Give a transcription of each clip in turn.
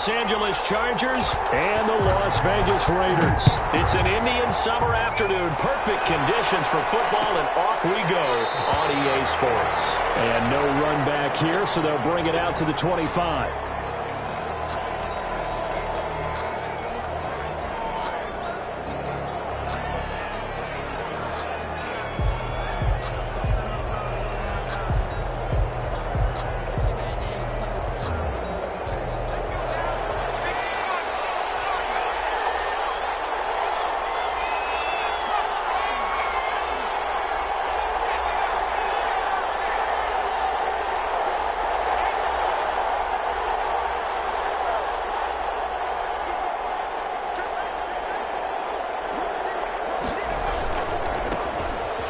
Los Angeles Chargers and the Las Vegas Raiders. It's an Indian summer afternoon. Perfect conditions for football, and off we go on EA Sports. And no run back here, so they'll bring it out to the 25.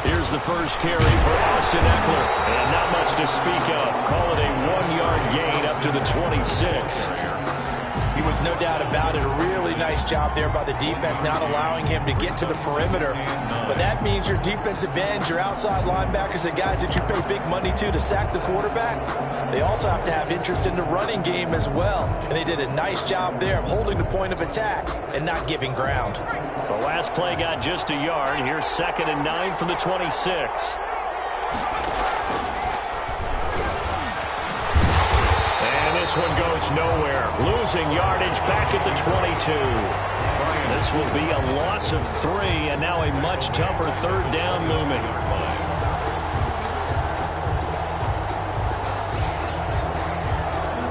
Here's the first carry for Austin Eckler. And not much to speak of. Call it a 1-yard gain up to the 26. He was no doubt about it. A really nice job there by the defense, not allowing him to get to the perimeter. But that means your defensive ends, your outside linebackers, the guys that you pay big money to sack the quarterback, they also have to have interest in the running game as well. And they did a nice job there of holding the point of attack and not giving ground. The last play got just a yard. Here's 2nd and 9 from the 26. This one goes nowhere. Losing yardage back at the 22. This will be a loss of 3, and now a much tougher 3rd down looming.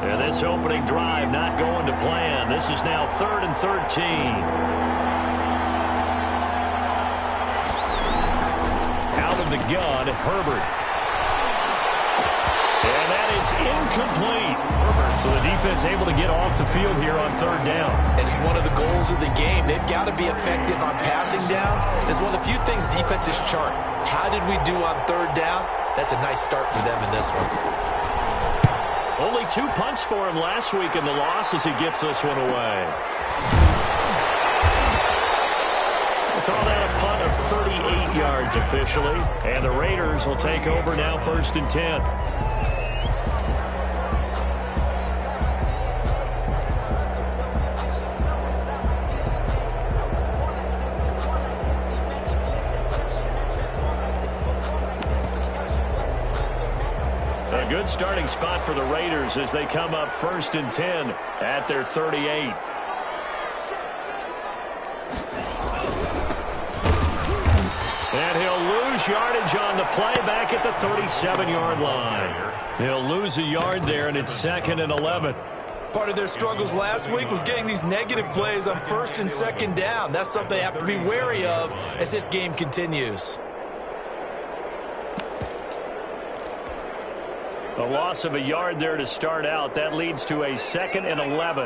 And this opening drive not going to plan. This is now 3rd and 13. Out of the gun, Herbert. And that is incomplete. So the defense able to get off the field here on 3rd down. And it's one of the goals of the game. They've got to be effective on passing downs. It's one of the few things defenses chart. How did we do on 3rd down? That's a nice start for them in this one. Only 2 punts for him last week in the loss as he gets this one away. We'll call that a punt of 38 yards officially. And the Raiders will take over now 1st and 10. A good starting spot for the Raiders as they come up 1st and 10 at their 38. And he'll lose yardage on the play back at the 37-yard line. He'll lose a yard there, and it's 2nd and 11. Part of their struggles last week was getting these negative plays on 1st and 2nd down. That's something they have to be wary of as this game continues. A loss of a yard there to start out. That leads to a 2nd and 11.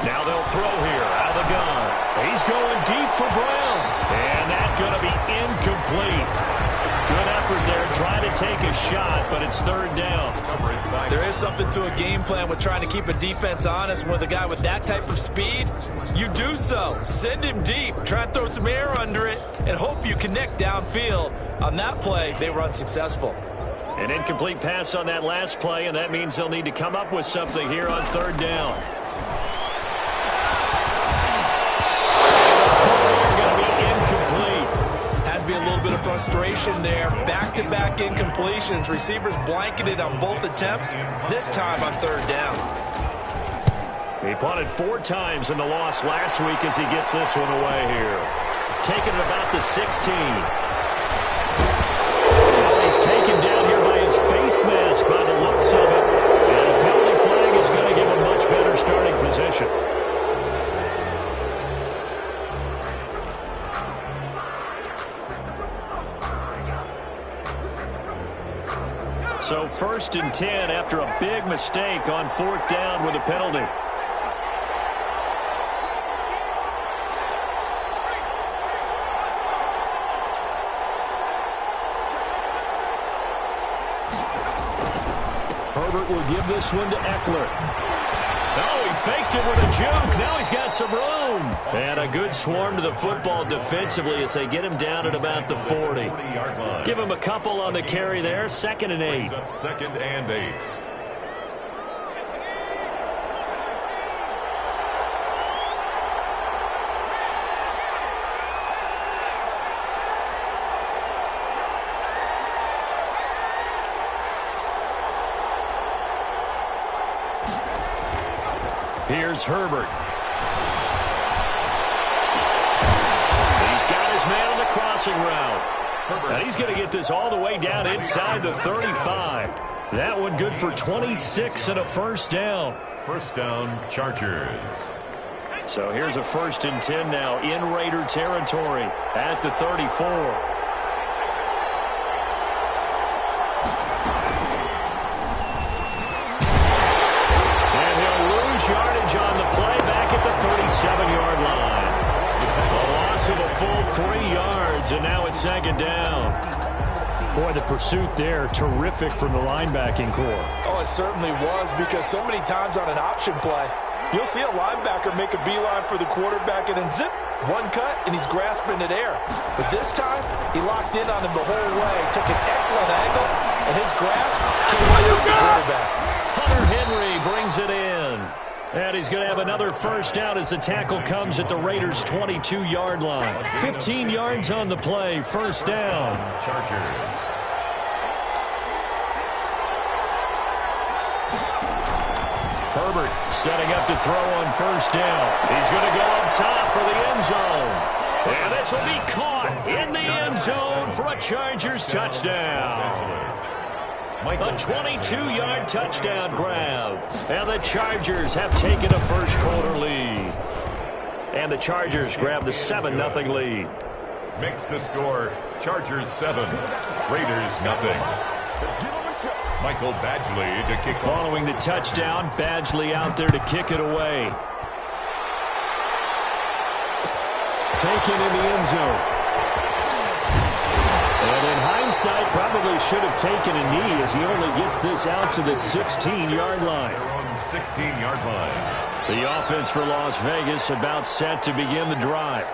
Now they'll throw here out of the gun. He's going deep for Brown. And that's going to be incomplete. Good effort there trying to take a shot, but it's 3rd down. There is something to a game plan with trying to keep a defense honest. With a guy with that type of speed, you do so. Send him deep. Try and throw some air under it and hope you connect downfield. On that play, they were unsuccessful. An incomplete pass on that last play, and that means they'll need to come up with something here on 3rd down. Going to be incomplete. Has to be a little bit of frustration there. Back-to-back incompletions. Receivers blanketed on both attempts, this time on 3rd down. He punted 4 times in the loss last week as he gets this one away here. Taking it about the 16. He's taken down here by his face mask by the looks of it. And a penalty flag is going to give him much better starting position. So 1st and 10 after a big mistake on 4th down with a penalty. Herbert will give this one to Eckler. Oh, he faked it with a juke. Now he's got some room. And a good swarm to the football defensively as they get him down at about the 40. Give him a couple on the carry there. 2nd and 8. 2nd and 8. Here's Herbert. He's got his man on the crossing route. And he's going to get this all the way down inside the 35. That one good for 26 and a first down. First down, Chargers. So here's a 1st and 10 now in Raider territory at the 34. And he'll lose yardage on the play back at the 37-yard line. A loss of a full 3 yards, and now it's 2nd down. Boy, the pursuit there, terrific from the linebacking core. Oh, it certainly was, because so many times on an option play, you'll see a linebacker make a beeline for the quarterback and then zip, one cut, and he's grasping at air. But this time, he locked in on him the whole way, took an excellent angle, and his grasp came right over the quarterback. Hunter Henry brings it in. And he's going to have another first down as the tackle comes at the Raiders' 22-yard line. 15 yards on the play, first down. Chargers. Herbert setting up to throw on first down. He's going to go up top for the end zone. And this will be caught in the end zone for a Chargers touchdown. A 22-yard touchdown grab. And the Chargers have taken a first-quarter lead. And the Chargers grab the 7-0 lead. Makes the score Chargers 7, Raiders 0. Michael Badgley to kick. Following the touchdown, Badgley out there to kick it away. Taken in the end zone. And in hindsight, probably should have taken a knee as he only gets this out to the 16-yard line. Their own 16-yard line. The offense for Las Vegas about set to begin the drive.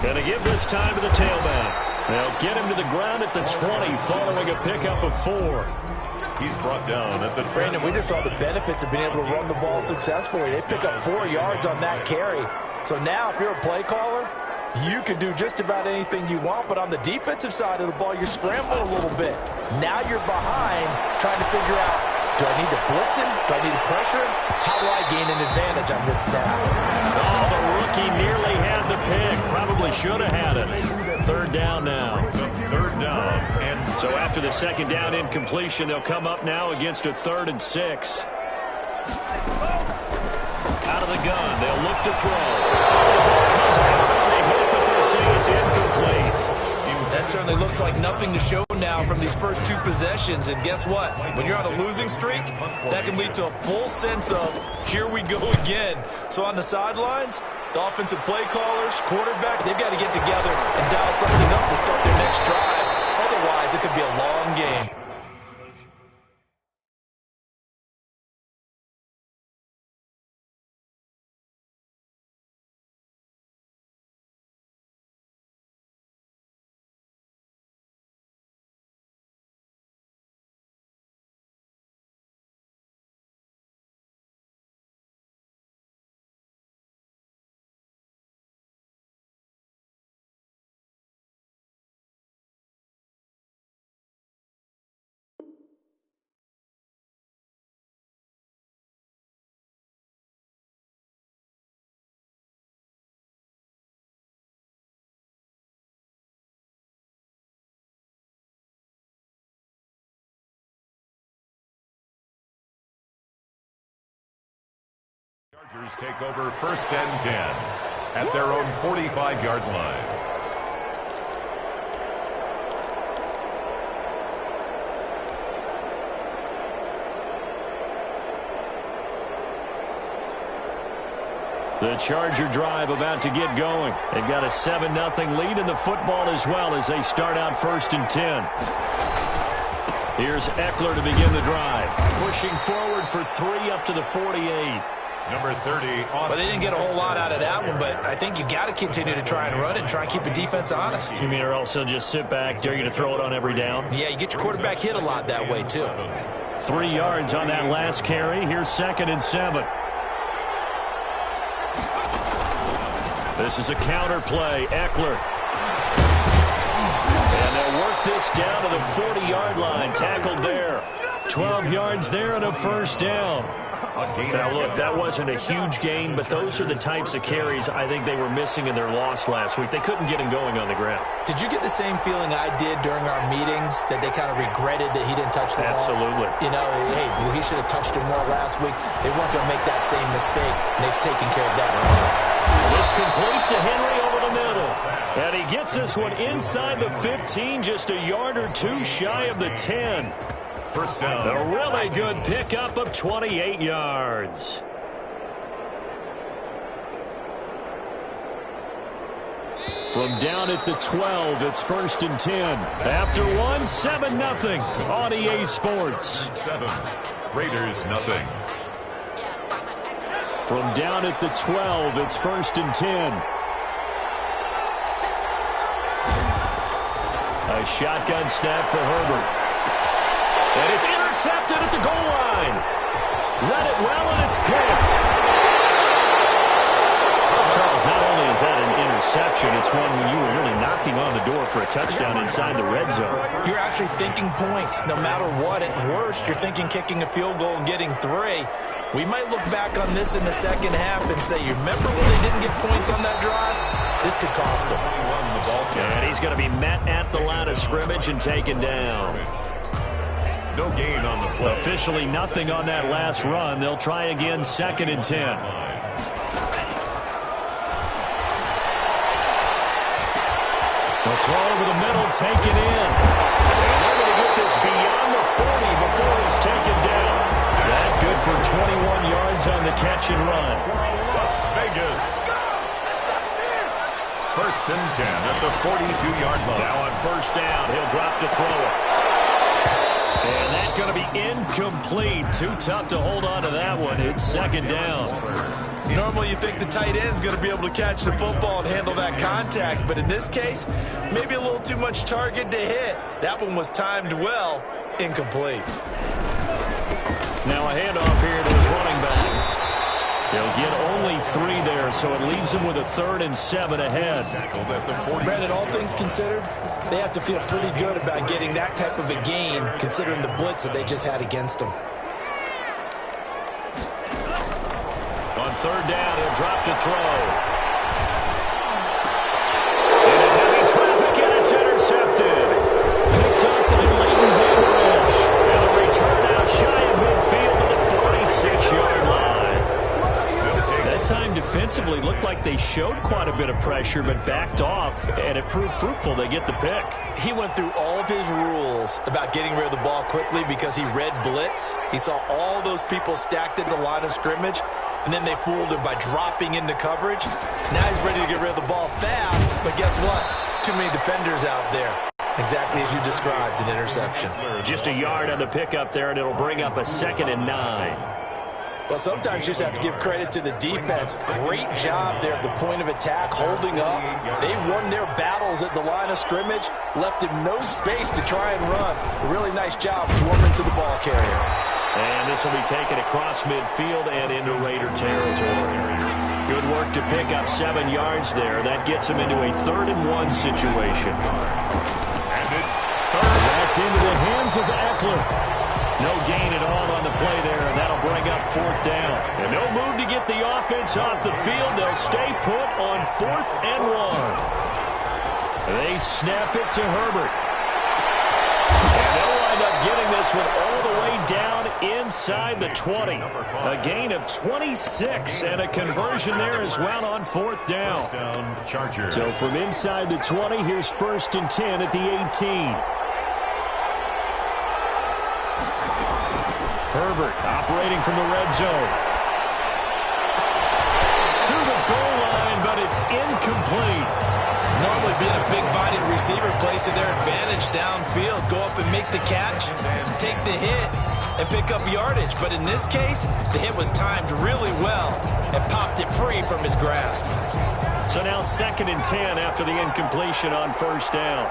Going to give this time to the tailback. They'll get him to the ground at the 20 following a pickup of 4. He's brought down at the 20. Brandon, we just saw the benefits of being able to run the ball successfully. They pick up 4 yards on that carry. So now if you're a play caller, you can do just about anything you want. But on the defensive side of the ball, you're scrambling a little bit. Now you're behind trying to figure out, do I need to blitz him? Do I need to pressure him? How do I gain an advantage on this snap? Oh, the rookie nearly had the pick. Probably should have had it. 3rd down now. 3rd down. And so after the 2nd down incompletion, they'll come up now against a 3rd and 6. Out of the gun, they'll look to throw. The ball comes out on the hit, but they'll say it's incomplete. That certainly looks like nothing to show now from these first 2 possessions. And guess what? When you're on a losing streak, that can lead to a full sense of, here we go again. So on the sidelines, the offensive play callers, quarterback, they've got to get together and dial something up to start their next drive. Otherwise, it could be a long game. Chargers take over 1st and 10 at their own 45-yard line. The Charger drive about to get going. They've got a 7-0 lead in the football as well as they start out 1st and 10. Here's Eckler to begin the drive. Pushing forward for 3 up to the 48. Number 30, Austin. Well, they didn't get a whole lot out of that one, but I think you got to continue to try and run it and try and keep the defense honest. You mean or else they'll just sit back, dare you to throw it on every down? Yeah, you get your quarterback hit a lot that way, too. 3 yards on that last carry. Here's 2nd and 7. This is a counter play. Eckler. And they'll work this down to the 40-yard line. Tackled there. 12 yards there and a first down. Now, look, that wasn't a huge gain, but those are the types of carries I think they were missing in their loss last week. They couldn't get him going on the ground. Did you get the same feeling I did during our meetings, that they kind of regretted that he didn't touch the ball? Absolutely. You know, hey, he should have touched it more last week. They weren't going to make that same mistake, and they've taken care of that already. This complete to Henry over the middle. And he gets this one inside the 15, just a yard or two shy of the 10. First down. A really good pickup of 28 yards. From down at the 12, it's 1st and 10. After one, 7-0 on EA Sports. 7. Raiders nothing. From down at the 12, it's 1st and 10. A shotgun snap for Herbert. And it's intercepted at the goal line. Read it well, and it's picked. Charles, not only is that an interception, it's one when you were really knocking on the door for a touchdown inside the red zone. You're actually thinking points. No matter what, at worst, you're thinking kicking a field goal and getting 3. We might look back on this in the second half and say, you remember when they didn't get points on that drive? This could cost them. And he's going to be met at the line of scrimmage and taken down. No gain on the play. Officially nothing on that last run. They'll try again, 2nd and 10. The throw over the middle, taken in. And they're going to get this beyond the 40 before he's taken down. That good for 21 yards on the catch and run. Las Vegas. 1st and 10 at the 42-yard line. Now on 1st down, he'll drop to throw it. And that's going to be incomplete. Too tough to hold on to that one. It's 2nd down. Normally you think the tight end's going to be able to catch the football and handle that contact, but in this case, maybe a little too much target to hit. That one was timed well. Incomplete. Now a handoff here to his running back. They'll get only 3 there, so it leaves him with a 3rd and 7 ahead. Brandon, all things considered, they have to feel pretty good about getting that type of a gain, considering the blitz that they just had against them. On 3rd down, he'll drop to throw. Into heavy traffic, and it's intercepted. Picked up by Leighton Vander Esch. And the return out shy of midfield to the 46-yard line. That time defensively looked like they showed quite a bit of pressure, but backed off, and it proved fruitful. They get the pick. He went through all of his rules about getting rid of the ball quickly because he read blitz. He saw all those people stacked at the line of scrimmage, and then they fooled him by dropping into coverage. Now he's ready to get rid of the ball fast, but guess what? Too many defenders out there. Exactly as you described, an interception. Just a yard on the pickup there, and it'll bring up a 2nd and 9. Well, sometimes you just have to give credit to the defense. Great job there at the point of attack, holding up. They won their battles at the line of scrimmage, left him no space to try and run. A really nice job swarming to the ball carrier. And this will be taken across midfield and into Raider territory. Good work to pick up 7 yards there. That gets him into a 3rd and 1 situation. And it's That's into the hands of Eckler. No gain at all on the play there, and that'll bring up 4th down. And no move to get the offense off the field. They'll stay put on 4th and 1. They snap it to Herbert. And they'll wind up getting this one all the way down inside the 20. A gain of 26 and a conversion there as well on 4th down. Charger. So from inside the 20, here's 1st and 10 at the 18. Herbert operating from the red zone. To the goal line, but it's incomplete. Normally being a big-bodied receiver plays to their advantage downfield. Go up and make the catch, take the hit, and pick up yardage. But in this case, the hit was timed really well and popped it free from his grasp. So now 2nd and 10 after the incompletion on 1st down.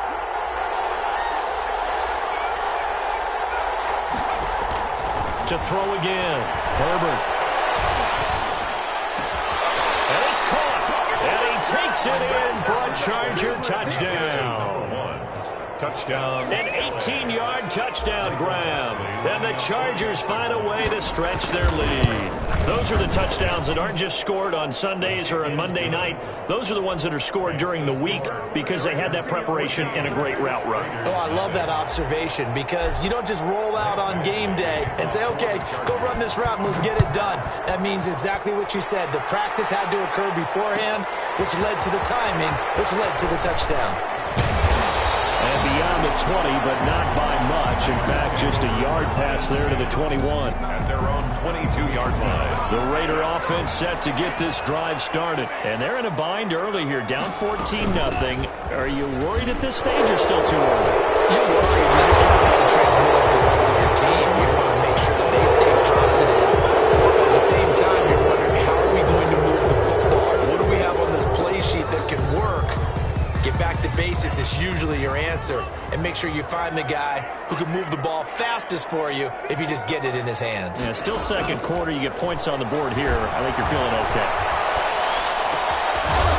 To throw again, Herbert. And it's caught. And he takes it in for a Charger touchdown. touchdown. An 18-yard touchdown grab. And the Chargers find a way to stretch their lead. Those are the touchdowns that aren't just scored on Sundays or on Monday night. Those are the ones that are scored during the week because they had that preparation and a great route run. Oh, I love that observation because you don't just roll out on game day and say, okay, go run this route and let's get it done. That means exactly what you said. The practice had to occur beforehand, which led to the timing, which led to the touchdown. And beyond the 20, but not by much. In fact, just a yard pass there to the 21. At their own 22-yard line. The Raider offense set to get this drive started. And they're in a bind early here, down 14-0. Are you worried at this stage or still too early? You're worried. You're just trying to transmit it to the rest of your team. You want to make sure that they stay positive. But at the same time, you're wondering, how are we going to move the football? What do we have on this play sheet that can work? Get back to basics is usually your answer. And make sure you find the guy who can move the ball fastest for you if you just get it in his hands. Yeah, still second quarter. You get points on the board here. I think you're feeling okay.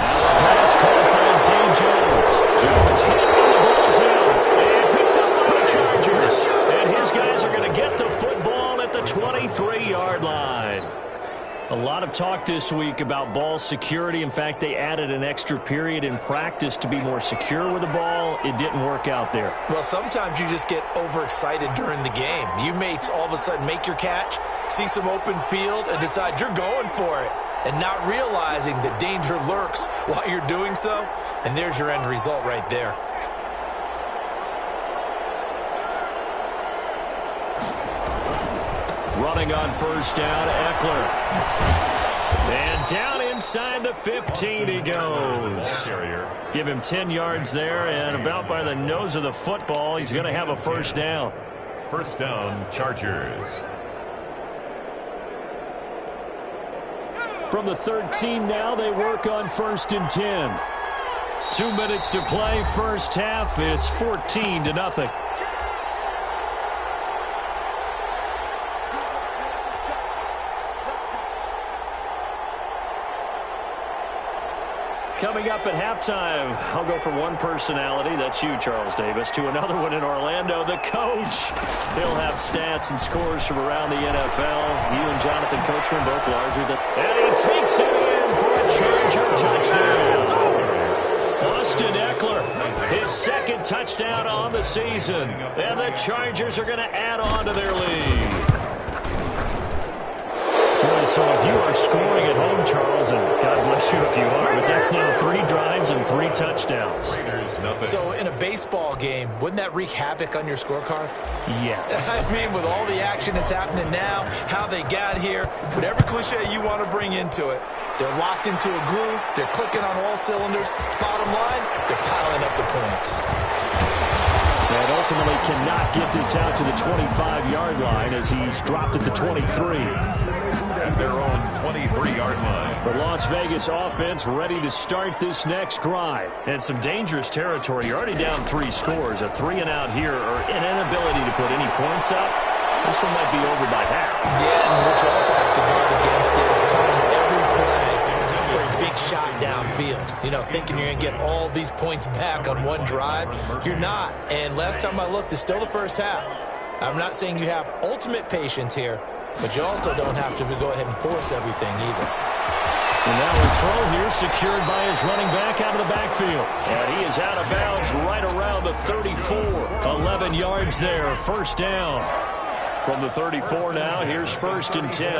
Now the pass caught by Zay Jones. Jones hit on the ball's out. And picked up by the Chargers. And his guys are going to get the football at the 23-yard line. A lot of talk this week about ball security. In fact, they added an extra period in practice to be more secure with the ball. It didn't work out there. Well, sometimes you just get overexcited during the game. You may all of a sudden make your catch, see some open field, and decide you're going for it, and not realizing that danger lurks while you're doing so. And there's your end result right there. Running on first down, Eckler. And down inside the 15 he goes. Give him 10 yards there, and about by the nose of the football, he's going to have a first down. First down, Chargers. From the 13 now, they work on 1st and 10. 2 minutes to play, first half. It's 14-0. Coming up at halftime, I'll go from one personality, that's you, Charles Davis, to another one in Orlando, the coach. He'll have stats and scores from around the NFL. You and Jonathan Coachman both larger than... And he takes it in for a Charger touchdown. Austin Eckler, his second touchdown on the season. And the Chargers are going to add on to their lead. So if you are scoring at home, Charles, and God bless you if you are, but that's now 3 drives and 3 touchdowns. So in a baseball game, wouldn't that wreak havoc on your scorecard? Yes. I mean, with all the action that's happening now, how they got here, whatever cliche you want to bring into it, they're locked into a groove, they're clicking on all cylinders. Bottom line, they're piling up the points. And ultimately cannot get this out to the 25-yard line as he's dropped at the 23. At their own 23-yard line. The Las Vegas offense ready to start this next drive. And some dangerous territory. You're already down 3 scores. A 3-and-out here or an inability to put any points up. This one might be over by half. Yeah, and what you also have to guard against is calling every play for a big shot downfield. You know, thinking you're going to get all these points back on one drive. You're not. And last time I looked, it's still the first half. I'm not saying you have ultimate patience here, but you also don't have to go ahead and force everything either. And now a throw here secured by his running back out of the backfield. And he is out of bounds right around the 34. 11 yards there, first down. From the 34 now, here's 1st and 10.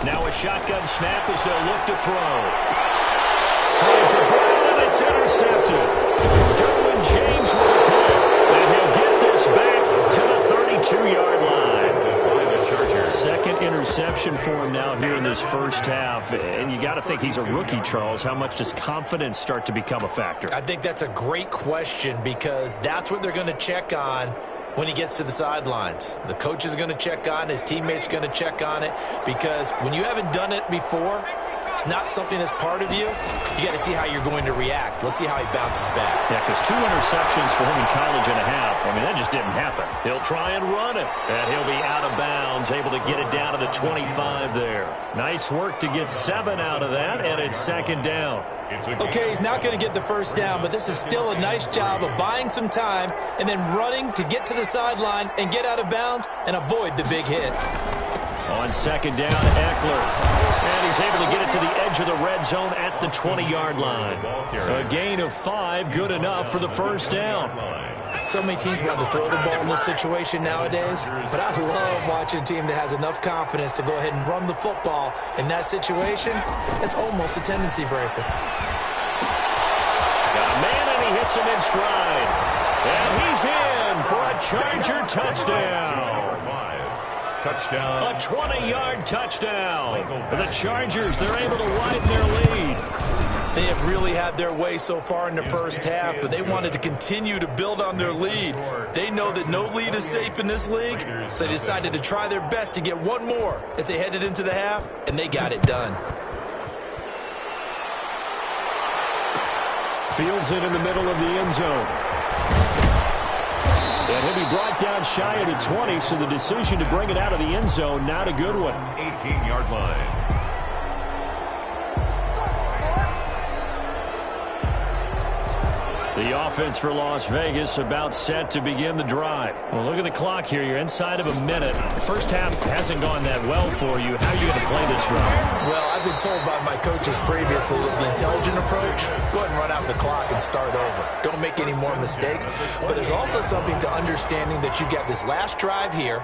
Now a shotgun snap as they'll look to throw. Trying for Brown, and it's intercepted. Derwin James with a play. And he'll get this back to the 32-yard line. Second interception for him now here in this first half. And you got to think he's a rookie, Charles. How much does confidence start to become a factor? I think that's a great question because that's what they're going to check on when he gets to the sidelines. The coach is going to check on, his teammates going to check on it, because when you haven't done it before, it's not something that's part of you, you got to see how you're going to react. Let's see how he bounces back. Yeah, because 2 interceptions for him in college and a half. I mean, that just didn't happen. He'll try and run it, and he'll be out of bounds, able to get it down to the 25 there. Nice work to get 7 out of that, and it's second down. Okay, he's not going to get the first down, but this is still a nice job of buying some time and then running to get to the sideline and get out of bounds and avoid the big hit. On second down, Eckler. And he's able to get it to the edge of the red zone at the 20-yard line. A gain of 5, good enough for the first down. So many teams want to throw the ball in this situation nowadays, but I love watching a team that has enough confidence to go ahead and run the football in that situation. It's almost a tendency breaker. Got a man, and he hits him in stride. And he's in for a Charger touchdown. Touchdown. A 20-yard touchdown. The Chargers, they're able to widen their lead. They have really had their way so far in the first half, but they wanted to continue to build on their lead. They know that no lead is safe in this league, so they decided to try their best to get one more as they headed into the half, and they got it done. Fields it in the middle of the end zone. And he'll be brought down shy of the 20, so the decision to bring it out of the end zone, not a good one. 18-yard line. The offense for Las Vegas about set to begin the drive. Well, look at the clock here. You're inside of a minute. The first half hasn't gone that well for you. How are you going to play this drive? Well, I've been told by my coaches previously that the intelligent approach, go ahead and run out the clock and start over. Don't make any more mistakes. But there's also something to understanding that you get this last drive here.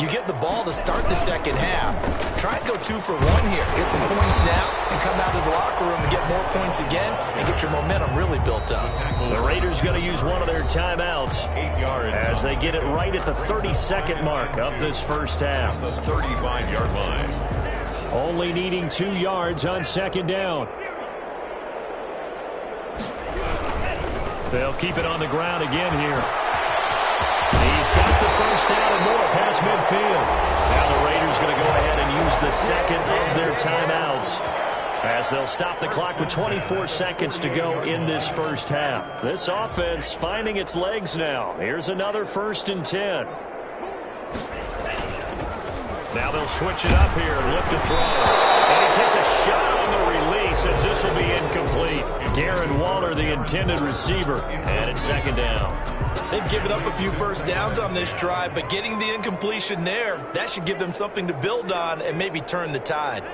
You get the ball to start the second half. Try and go 2 for 1 here. Get some points now and come out of the locker room and get more points again and get your momentum really built up. The Raiders going to use one of their timeouts as they get it right at the 30-second mark of this first half. The 35-yard line. Only needing 2 yards on second down. They'll keep it on the ground again here. He's got the first down and more past midfield. Now the Raiders going to go ahead and use the second of their timeouts as they'll stop the clock with 24 seconds to go in this first half. This offense finding its legs now. Here's another 1st and 10. Now they'll switch it up here and look to throw. And he takes a shot on the release as this will be incomplete. Darren Waller, the intended receiver, and it's second down. They've given up a few first downs on this drive, but getting the incompletion there, that should give them something to build on and maybe turn the tide.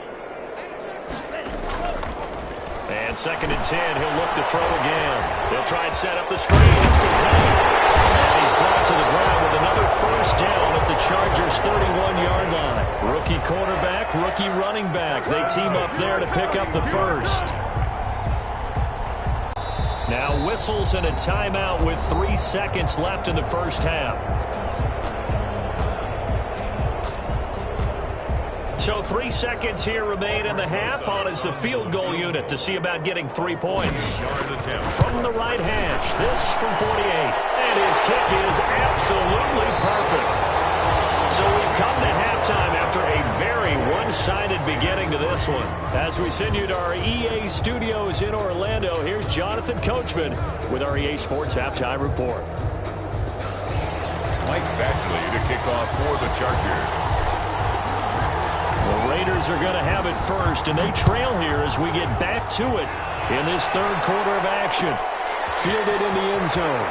And 2nd and 10, he'll look to throw again. They'll try and set up the screen. It's complete. And he's brought to the ground with another first down at the Chargers' 31-yard line. Rookie quarterback, rookie running back. They team up there to pick up the first. Now whistles and a timeout with 3 seconds left in the first half. So 3 seconds here remain in the half. On is the field goal unit to see about getting 3 points. From the right hash, this from 48. And his kick is absolutely perfect. So we've come to halftime after a very one-sided beginning to this one. As we send you to our EA studios in Orlando, here's Jonathan Coachman with our EA Sports Halftime Report. Mike Batchley to kick off for the Chargers. The Raiders are going to have it first, and they trail here as we get back to it in this 3rd quarter of action. Fielded in the end zone.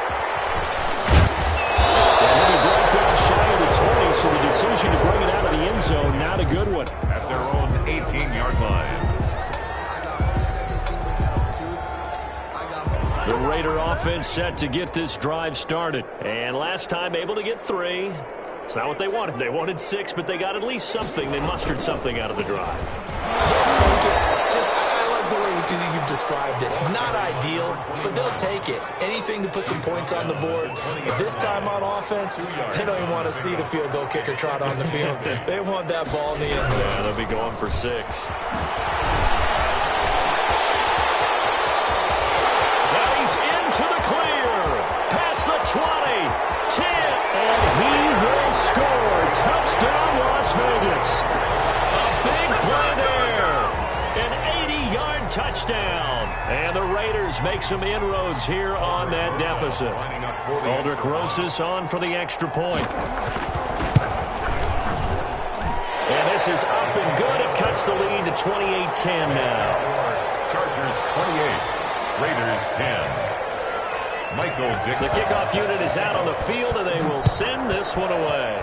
And he'll be brought down shy of the 20, so the decision to bring it out of the end zone, not a good one. At their own 18-yard line. The Raider offense set to get this drive started. And last time able to get 3. It's not what they wanted. They wanted 6, but they got at least something. They mustered something out of the drive. They'll take it. I like the way you've described it. Not ideal, but they'll take it. Anything to put some points on the board. But this time on offense, they don't even want to see the field goal kicker trot on the field. They want that ball in the end zone. Yeah, they'll be going for 6. Now he's into the clear. Past the 20, 10, and he will score. Touchdown, Las Vegas. A big play there. An Chargers make some inroads here on that deficit. Aldrich Rosas on for the extra point. And this is up and good. It cuts the lead to 28-10 now. Chargers 28, Raiders 10. Michael Dixon. The kickoff unit is out on the field, and they will send this one away.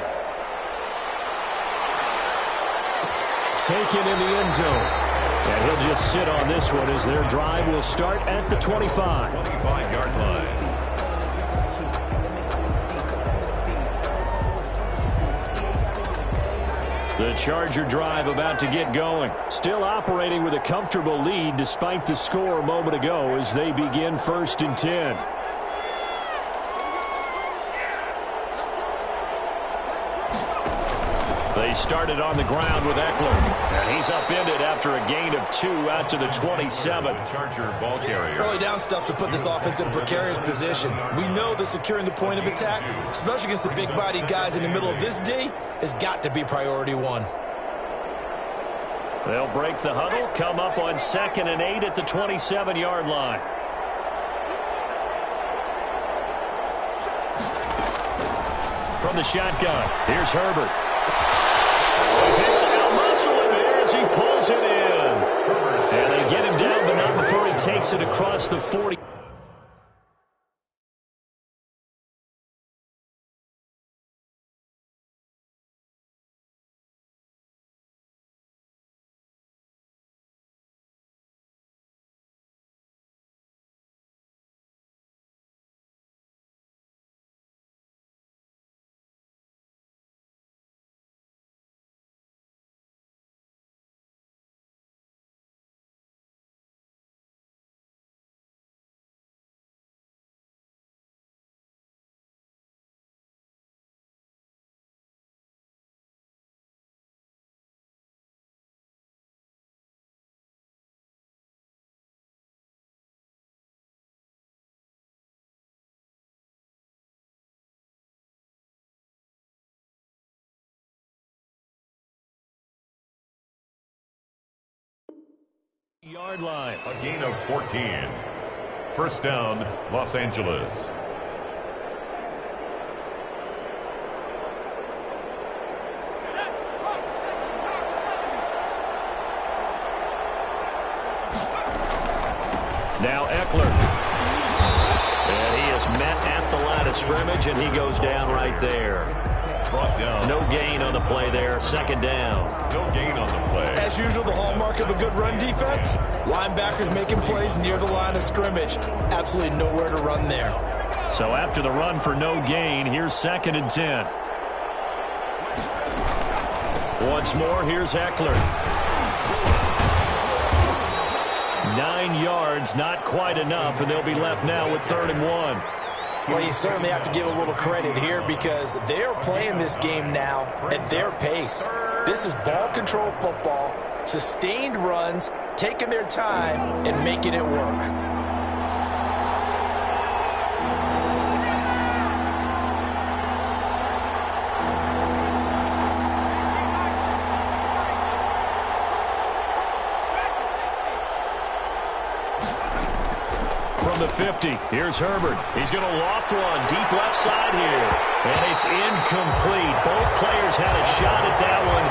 Taken in the end zone. And he'll just sit on this one as their drive will start at the 25. 25-yard line. The Charger drive about to get going. Still operating with a comfortable lead despite the score a moment ago as they begin 1st and 10. They started on the ground with Eckler. And he's upended after a gain of 2 out to the 27. Charger ball carrier. Early down stuff to put this offense in a precarious position. We know that securing the point of attack, especially against the big-bodied guys in the middle of this D, has got to be priority 1. They'll break the huddle, come up on 2nd and 8 at the 27-yard line. From the shotgun, here's Herbert. He's able to out-muscle him here as he pulls it in. And they get him down, but not before he takes it across the 40. Yard line. A gain of 14. 1st down, Los Angeles. Now Eckler. And he is met at the line of scrimmage, and he goes down right there. Brought down. No gain on the play there. 2nd down. No gain on the play. As usual, the hallmark of a good run defense, linebackers making plays near the line of scrimmage. Absolutely nowhere to run there. So after the run for no gain, here's 2nd and 10. Once more, here's Eckler. 9 yards, not quite enough, and they'll be left now with 3rd and 1. Well, you certainly have to give a little credit here because they are playing this game now at their pace. This is ball control football, sustained runs, taking their time, and making it work. From the 50, here's Herbert. He's going to loft one deep left side here. And it's incomplete. Both players had a shot at that one.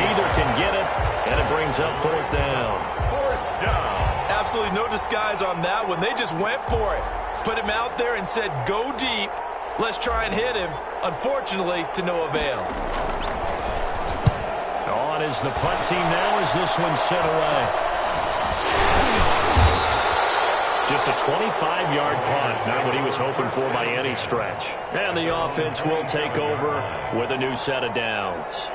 Neither can get it. And it brings up 4th down. 4th down. Absolutely no disguise on that one. They just went for it. Put him out there and said, go deep. Let's try and hit him. Unfortunately, to no avail. On is the punt team now as this one's sent away. Just a 25-yard punt, not what he was hoping for by any stretch. And the offense will take over with a new set of downs.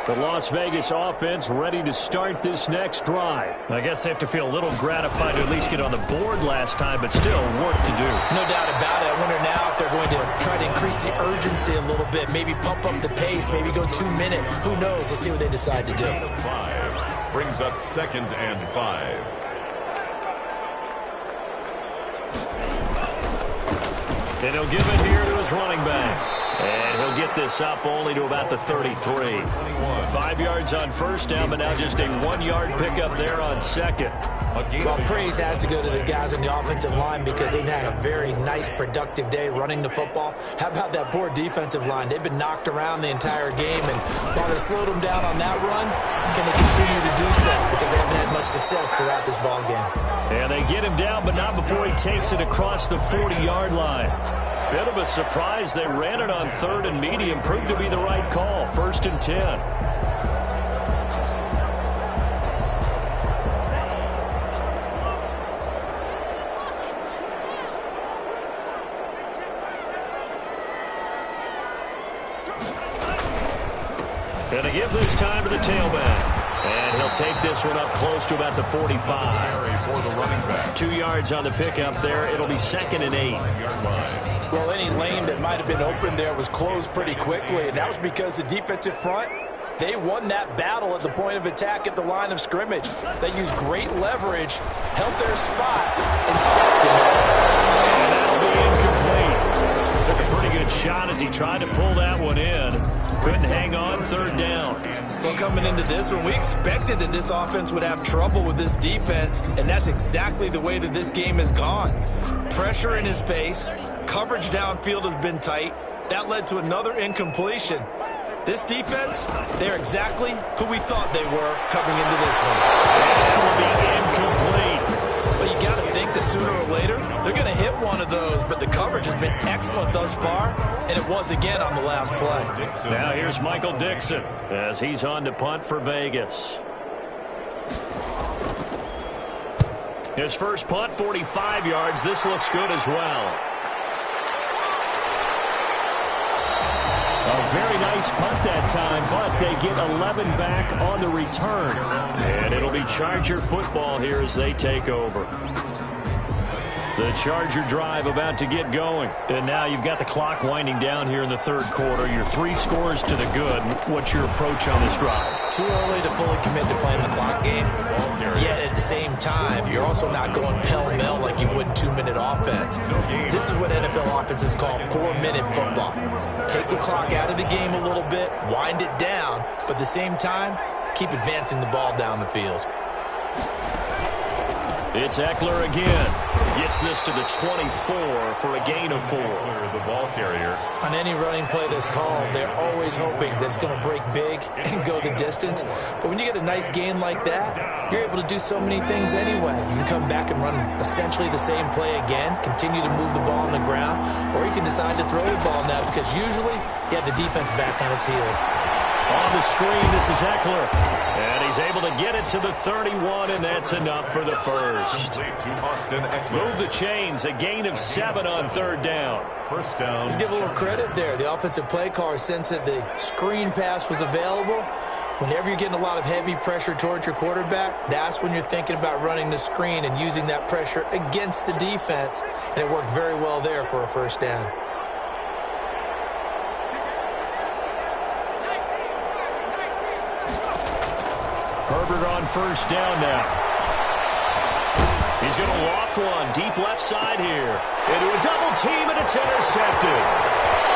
The Las Vegas offense ready to start this next drive. I guess they have to feel a little gratified to at least get on the board last time, but still work to do. No doubt about it. I wonder now if they're going to try to increase the urgency a little bit, maybe pump up the pace, maybe go 2-minute. Who knows? Let's see what they decide to do. 5 brings up 2nd and 5. And he'll give it here to his running back. And he'll get get this up only to about the 33. 5 yards on first down, but now just a 1-yard pickup there on second. Well, praise has to go to the guys in the offensive line because they've had a very nice, productive day running the football. How about that poor defensive line? They've been knocked around the entire game, and while they slowed them down on that run, can they continue to do so? Because they haven't had much success throughout this ball game. And they get him down, but not before he takes it across the 40-yard line. Bit of a surprise. They ran it on 3rd and medium. Proved to be the right call. 1st and 10. Going to give this time to the tailback. And he'll take this one up close to about the 45. For the running back. 2 yards on the pickup there. It'll be 2nd and 8. Well, any lane that might have been open there was closed pretty quickly, and that was because the defensive front, they won that battle at the point of attack at the line of scrimmage. They used great leverage, held their spot, and stepped in. And that'll be incomplete. Took a pretty good shot as he tried to pull that one in. Couldn't hang on 3rd down. Well, coming into this one, we expected that this offense would have trouble with this defense, and that's exactly the way that this game has gone. Pressure in his face, coverage downfield has been tight. That led to another incompletion. This defense, they're exactly who we thought they were coming into this one. That will be incomplete. But you got to think that sooner or later, they're going to hit one of those, but the coverage has been excellent thus far, and it was again on the last play. Now here's Michael Dixon as he's on to punt for Vegas. His first punt, 45 yards. This looks good as well. A very nice punt that time, but they get 11 back on the return. And it'll be Charger football here as they take over. The Charger drive about to get going. And now you've got the clock winding down here in the 3rd quarter. Your 3 scores to the good. What's your approach on this drive? Too early to fully commit to playing the clock game. Yet at the same time, you're also not going pell-mell like you would in 2-minute offense. This is what NFL offenses call 4-minute football. Take the clock out of the game a little bit, wind it down, but at the same time, keep advancing the ball down the field. It's Eckler again. Gets this to the 24 for a gain of 4. The ball carrier. On any running play that's called, they're always hoping that it's going to break big and go the distance. But when you get a nice gain like that, you're able to do so many things anyway. You can come back and run essentially the same play again, continue to move the ball on the ground, or you can decide to throw the ball now because usually you have the defense back on its heels. On the screen, this is Eckler. And he's able to get it to the 31, and that's enough for the first. Move the chains, a gain of 7 on 3rd down. First down. Let's give a little credit there. The offensive play caller sensed that the screen pass was available. Whenever you're getting a lot of heavy pressure towards your quarterback, that's when you're thinking about running the screen and using that pressure against the defense. And it worked very well there for a first down. Herbert on first down now. He's going to loft one deep left side here. Into a double team, and it's intercepted.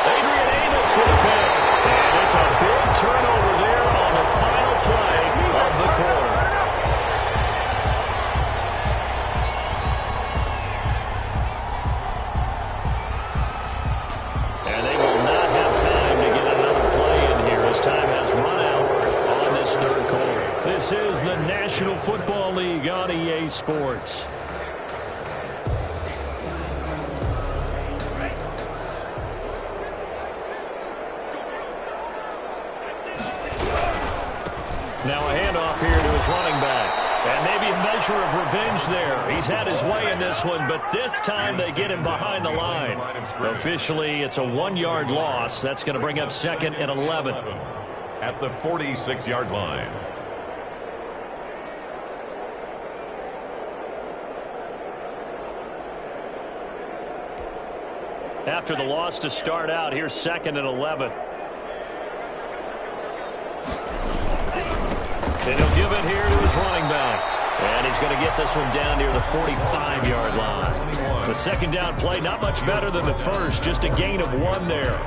Adrian Amos with a pick. And it's a big turnover there on the final play of the quarter. And they will not have time to get another play in here as time has run out on this 3rd quarter. This is the National Football League on EA Sports. Now a handoff here to his running back. And maybe a measure of revenge there. He's had his way in this one, but this time they get him behind the line. Officially, it's a 1-yard loss. That's going to bring up 2nd and 11. At the 46-yard line. After the loss to start out, here's 2nd and 11. And he'll give it here to his running back. And he's going to get this one down near the 45-yard line. The 2nd down play, not much better than the first, just a gain of 1 there.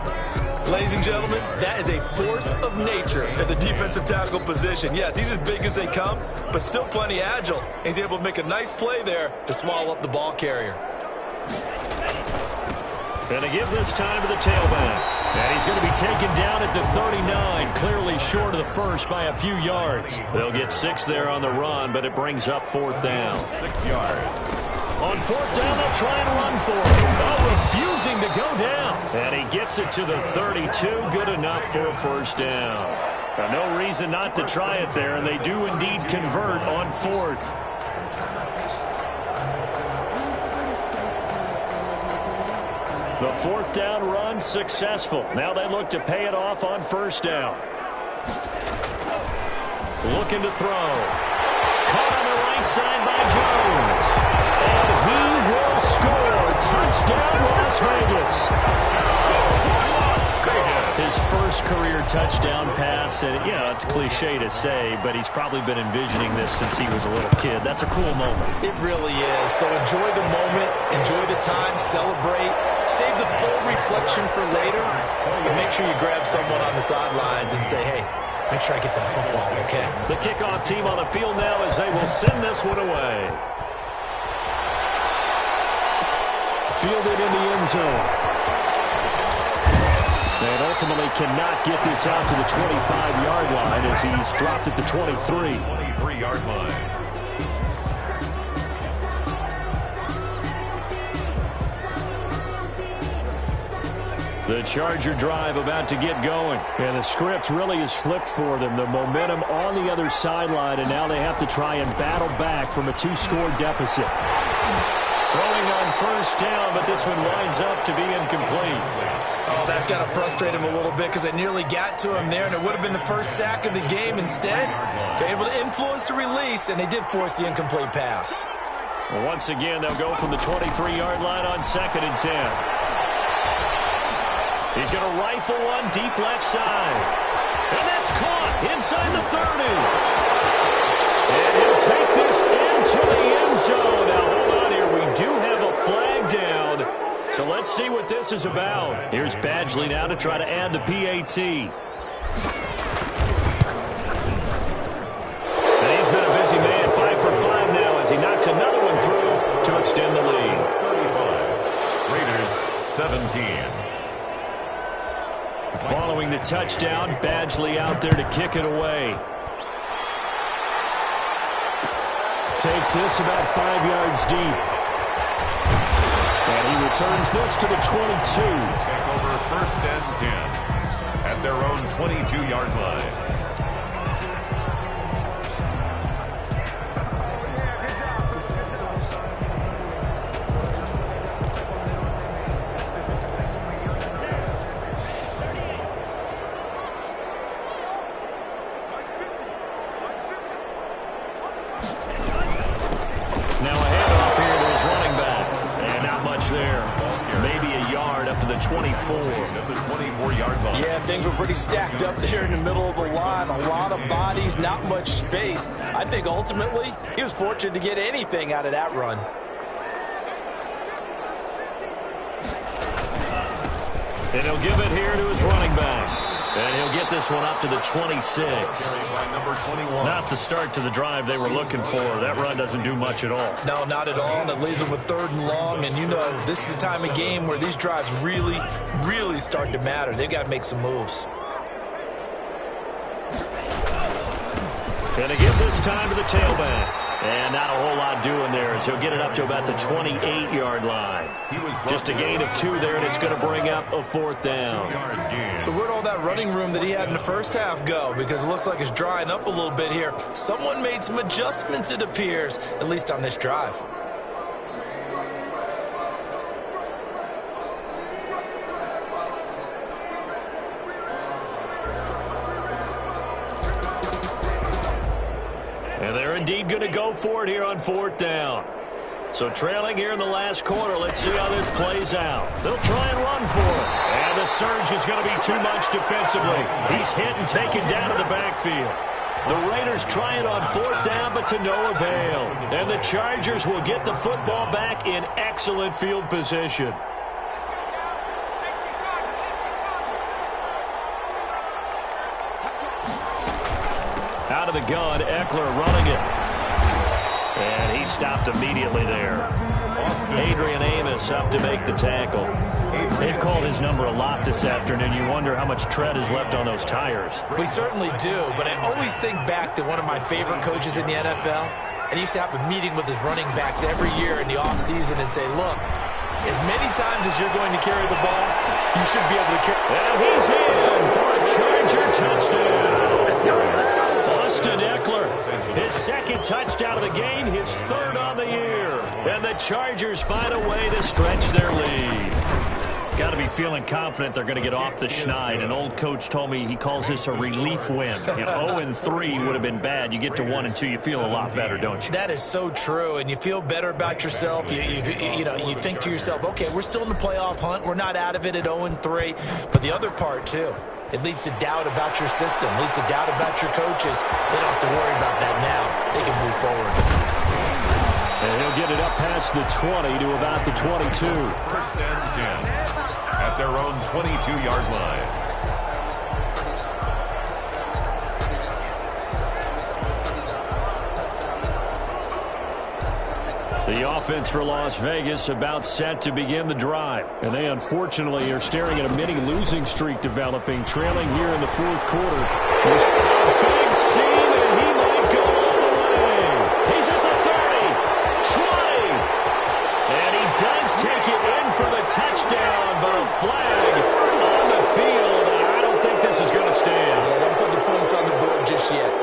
Ladies and gentlemen, that is a force of nature at the defensive tackle position. Yes, he's as big as they come, but still plenty agile. He's able to make a nice play there to swallow up the ball carrier. Going to give this time to the tailback. And he's going to be taken down at the 39, clearly short of the first by a few yards. They'll get 6 there on the run, but it brings up 4th down. 6 yards. On 4th down, they'll try and run for it. Oh, refusing to go down. And he gets it to the 32, good enough for a 1st down. Now, no reason not to try it there, and they do indeed convert on 4th. The 4th down run successful. Now they look to pay it off on 1st down. Looking to throw. Caught on the right side by Jones. And he will score. Touchdown, Las Vegas. His first career touchdown pass, and it's cliche to say, but he's probably been envisioning this since he was a little kid. That's a cool moment. It really is. So enjoy the moment, enjoy the time, celebrate, save the full reflection for later, and make sure you grab someone on the sidelines and say, hey, make sure I get that football, okay? The kickoff team on the field now as they will send this one away. Fielded in the end zone. And ultimately cannot get this out to the 25-yard line as he's dropped at the 23. 23-yard line. The Charger drive about to get going. And the script really is flipped for them. The momentum on the other sideline, and now they have to try and battle back from a 2-score deficit. Throwing on 1st down, but this one winds up to be incomplete. Oh, that's got to frustrate him a little bit because they nearly got to him there, and it would have been the first sack of the game. Instead, they're able to influence the release, and they did force the incomplete pass. Well, once again, they'll go from the 23-yard line on 2nd and 10. He's going to rifle one deep left side. And that's caught inside the 30. And he'll take this into the end zone. Now, hold on here. We do have a flag down. So let's see what this is about. Here's Badgley now to try to add the PAT. And he's been a busy man, 5 for 5 now as he knocks another one through to extend the lead. 35. Raiders 17. Following the touchdown, Badgley out there to kick it away. Takes this about 5 yards deep. And he returns this to the 22. Take over 1st and 10 at their own 22-yard line. Now a handoff here to his running back. And not much there. Maybe a yard up to the 24. At the 24-yard line. Yeah, things were pretty stacked up there in the middle of the line. A lot of bodies, not much space. I think ultimately he was fortunate to get anything out of that run. And he'll give it here to his running back. And he'll get this one up to the 26. By number 21. Not the start to the drive they were looking for. That run doesn't do much at all. No, not at all. And it leaves them with 3rd and long. And you know, this is the time of game where these drives really, really start to matter. They've got to make some moves. Going to give this time to the tailback. And not a whole lot doing there as he'll get it up to about the 28-yard line. Just a gain of 2 there, and it's going to bring up a 4th down. So where'd all that running room that he had in the first half go? Because it looks like it's drying up a little bit here. Someone made some adjustments, it appears, at least on this drive. And they're indeed going to go for it here on 4th down. So trailing here in the last quarter, let's see how this plays out. They'll try and run for it. And the surge is going to be too much defensively. He's hit and taken down to the backfield. The Raiders try it on 4th down, but to no avail. And the Chargers will get the football back in excellent field position. Out of the gun, Eckler running it. And he stopped immediately there. Adrian Amos up to make the tackle. They've called his number a lot this afternoon. You wonder how much tread is left on those tires. We certainly do, but I always think back to one of my favorite coaches in the NFL. And he used to have a meeting with his running backs every year in the offseason and say, look, as many times as you're going to carry the ball, you should be able to carry. And he's in for a Charger touchdown. Austin Eckler, his second touchdown of the game, his third on the year. And the Chargers find a way to stretch their lead. Got to be feeling confident they're going to get off the schneid. An old coach told me he calls this a relief win. If 0-3 would have been bad, you get to 1-2, you feel a lot better, don't you? That is so true, and you feel better about yourself. You think to yourself, okay, we're still in the playoff hunt. We're not out of it at 0-3. But the other part, too, it leads to doubt about your system, leads to doubt about your coaches. They don't have to worry about that now. They can move forward. And he'll get it up past the 20 to about the 22. First and 10 at their own 22-yard line. The offense for Las Vegas about set to begin the drive. And they unfortunately are staring at a mini losing streak developing, trailing here in the fourth quarter. There's a big seam, and he might go all the way. He's at the 30, 20. And he does take it in for the touchdown, but a flag on the field. I don't think this is going to stand. Yeah, don't put the points on the board just yet.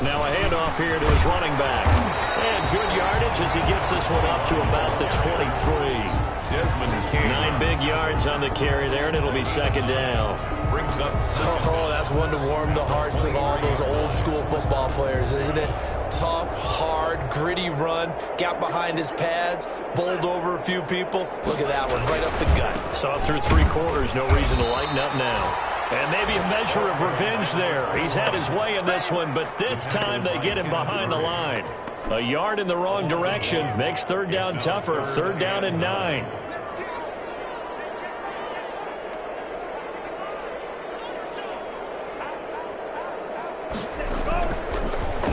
Now a handoff here to his running back. And good yardage as he gets this one up to about the 23. 9 big yards on the carry there, and it'll be second down. Brings up. Oh, that's one to warm the hearts of all those old school football players, isn't it? Tough, hard, gritty run. Got behind his pads, bowled over a few people. Look at that one, right up the gut. Saw it through 3 quarters. No reason to lighten up now. And maybe a measure of revenge there. He's had his way in this one, but this time they get him behind the line. A yard in the wrong direction makes third down tougher. Third down and 9.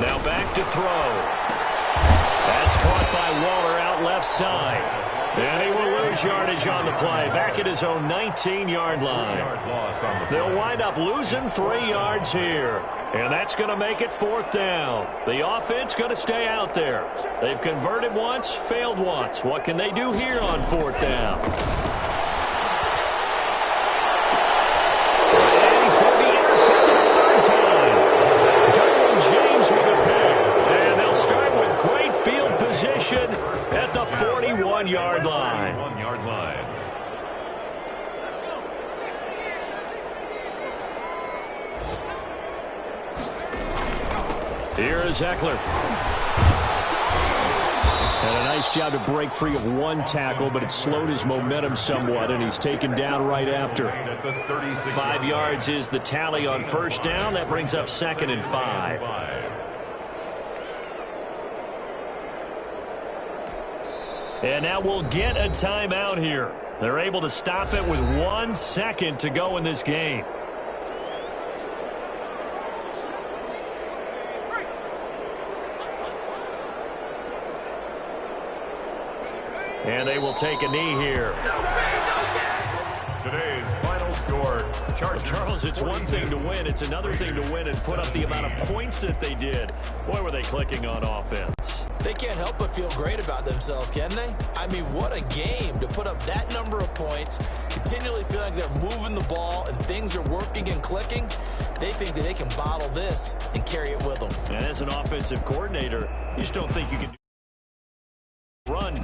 Now back to throw. That's caught by Waller out left side. And he will lose yardage on the play. Back at his own 19-yard line. They'll wind up losing 3 yards here. And that's going to make it fourth down. The offense going to stay out there. They've converted once, failed once. What can they do here on fourth down? And he's going to be intercepted a third time. Derwin James with a pick. And they'll start with great field position at the 41-yard line. Here is Eckler. And a nice job to break free of one tackle, but it slowed his momentum somewhat, and he's taken down right after. 5 yards is the tally on first down. That brings up second and 5. And now we'll get a timeout here. They're able to stop it with 1 second to go in this game. And they will take a knee here. Today's final score, Charles, it's one thing to win. It's another thing to win and put up the amount of points that they did. Boy, were they clicking on offense. They can't help but feel great about themselves, can they? I mean, what a game to put up that number of points, continually feel like they're moving the ball and things are working and clicking. They think that they can bottle this and carry it with them. And as an offensive coordinator, you just don't think you can run